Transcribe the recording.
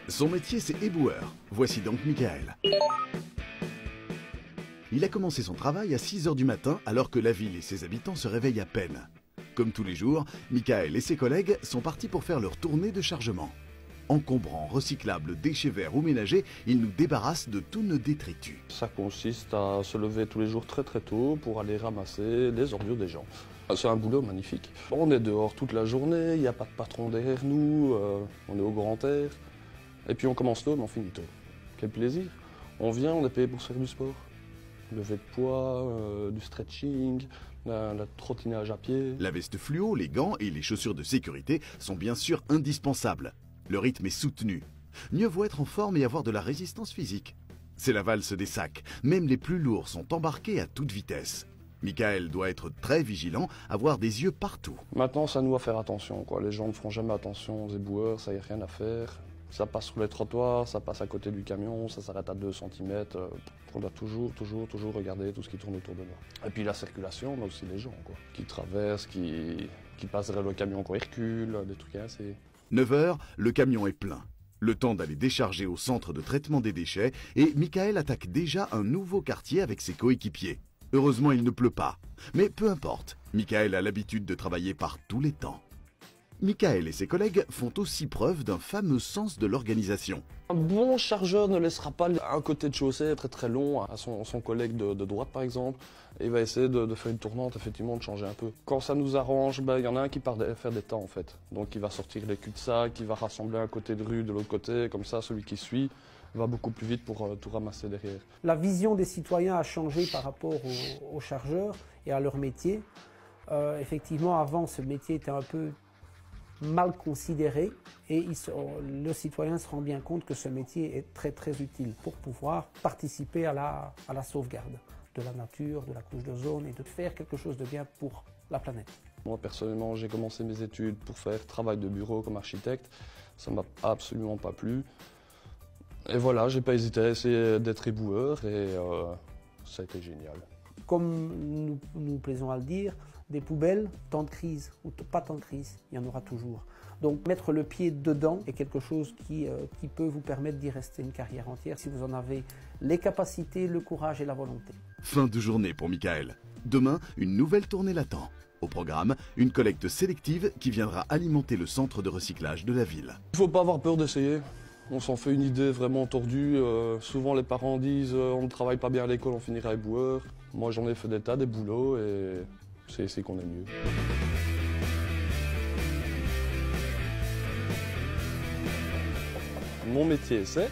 Son métier, c'est éboueur. Voici donc Michael. Il a commencé son travail à 6 h du matin alors que la ville et ses habitants se réveillent à peine. Comme tous les jours, Michael et ses collègues sont partis pour faire leur tournée de chargement. Encombrants, recyclables, déchets verts ou ménagers, ils nous débarrassent de tous nos détritus. Ça consiste à se lever tous les jours très tôt pour aller ramasser les ordures des gens. C'est un boulot magnifique. On est dehors toute la journée, il n'y a pas de patron derrière nous, on est au grand air. Et puis on commence tôt, mais on finit tôt. Quel plaisir. On vient, on est payé pour se faire du sport. Lever de poids, du stretching, la trottinage à pied. La veste fluo, les gants et les chaussures de sécurité sont bien sûr indispensables. Le rythme est soutenu. Mieux vaut être en forme et avoir de la résistance physique. C'est la valse des sacs. Même les plus lourds sont embarqués à toute vitesse. Michael doit être très vigilant, avoir des yeux partout. Maintenant, c'est à nous à faire attention, quoi. Les gens ne feront jamais attention aux éboueurs, ça y a rien à faire. Ça passe sur les trottoirs, ça passe à côté du camion, ça s'arrête à 2 cm. On doit toujours regarder tout ce qui tourne autour de nous. Et puis la circulation, on a aussi les gens, quoi, qui traversent, qui passent derrière le camion quand il recule, des trucs assez. 9 h, le camion est plein. Le temps d'aller décharger au centre de traitement des déchets et Michael attaque déjà un nouveau quartier avec ses coéquipiers. Heureusement, il ne pleut pas. Mais peu importe, Michael a l'habitude de travailler par tous les temps. Michael et ses collègues font aussi preuve d'un fameux sens de l'organisation. Un bon chargeur ne laissera pas un côté de chaussée très long à son collègue de droite par exemple. Et il va essayer de faire une tournante, effectivement, de changer un peu. Quand ça nous arrange, il y en a un qui part faire des temps en fait. Donc il va sortir les cul-de-sac, il va rassembler un côté de rue de l'autre côté, comme ça celui qui suit va beaucoup plus vite pour tout ramasser derrière. La vision des citoyens a changé par rapport aux chargeurs et à leur métier. Effectivement, avant, ce métier était un peu mal considéré et le citoyen se rend bien compte que ce métier est très utile pour pouvoir participer à la sauvegarde de la nature, de la couche d'ozone et de faire quelque chose de bien pour la planète. Moi personnellement, j'ai commencé mes études pour faire travail de bureau comme architecte. Ça ne m'a absolument pas plu. Et voilà, j'ai pas hésité à essayer d'être éboueur et ça a été génial. Comme nous plaisons à le dire, des poubelles, temps de crise ou pas temps de crise, il y en aura toujours. Donc mettre le pied dedans est quelque chose qui peut vous permettre d'y rester une carrière entière si vous en avez les capacités, le courage et la volonté. Fin de journée pour Michael. Demain, une nouvelle tournée l'attend. Au programme, une collecte sélective qui viendra alimenter le centre de recyclage de la ville. Il ne faut pas avoir peur d'essayer. On s'en fait une idée vraiment tordue. Souvent les parents disent on ne travaille pas bien à l'école, on finira éboueur. Moi j'en ai fait des tas, des boulots et c'est ici qu'on est mieux. Mon métier c'est